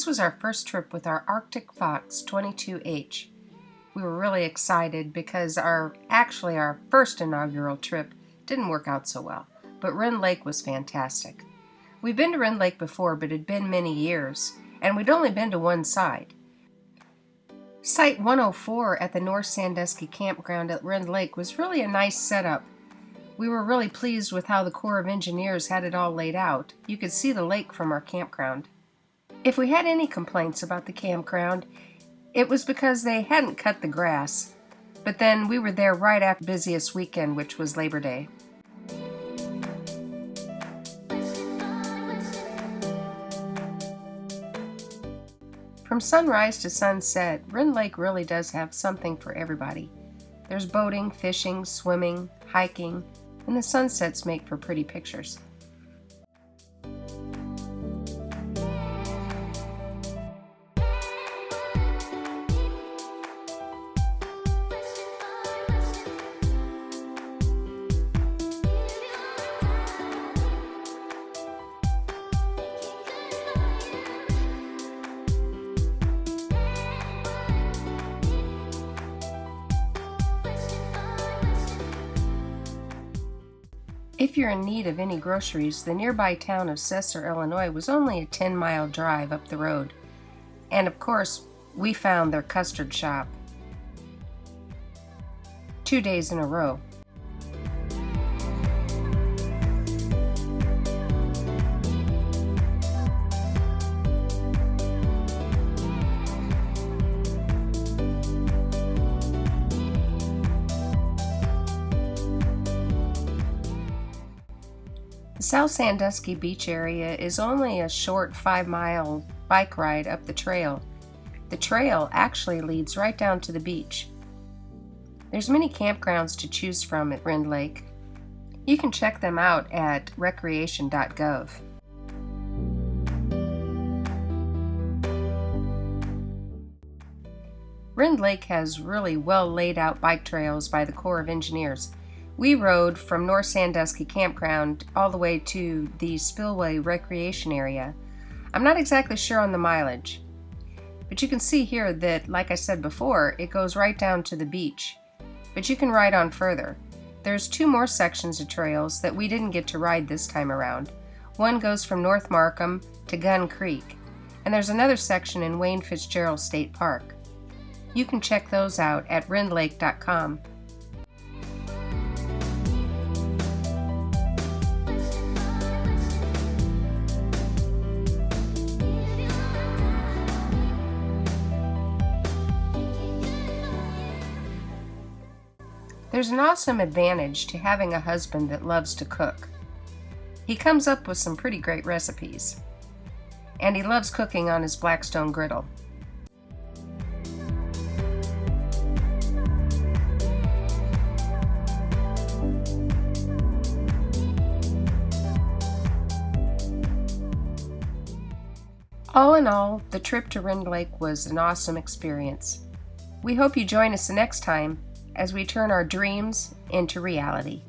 This was our first trip with our Arctic Fox 22H. We were really excited because our first inaugural trip didn't work out so well, but Rend Lake was fantastic. We've been to Rend Lake before, but it had been many years, and we'd only been to one side. Site 104 at the North Sandusky campground at Rend Lake was really a nice setup. We were really pleased with how the Corps of Engineers had it all laid out. You could see the lake from our campground. If we had any complaints about the campground, it was because they hadn't cut the grass. But then we were there right after the busiest weekend, which was Labor Day. From sunrise to sunset, Rend Lake really does have something for everybody. There's boating, fishing, swimming, hiking, and the sunsets make for pretty pictures. If you're in need of any groceries, the nearby town of Sesser, Illinois was only a 10-mile drive up the road. And of course, we found their custard shop 2 days in a row. The South Sandusky beach area is only a short 5-mile bike ride up the trail. The trail actually leads right down to the beach. There's many campgrounds to choose from at Rend Lake. You can check them out at recreation.gov. Rend Lake has really well laid out bike trails by the Corps of Engineers. We rode from North Sandusky Campground all the way to the Spillway Recreation Area. I'm not exactly sure on the mileage, but you can see here that, like I said before, it goes right down to the beach. But you can ride on further. There's 2 more sections of trails that we didn't get to ride this time around. One goes from North Markham to Gun Creek, and there's another section in Wayne Fitzgerald State Park. You can check those out at rendlake.com. There's an awesome advantage to having a husband that loves to cook. He comes up with some pretty great recipes, and he loves cooking on his Blackstone griddle. All in all, the trip to Rend Lake was an awesome experience. We hope you join us the next time as we turn our dreams into reality.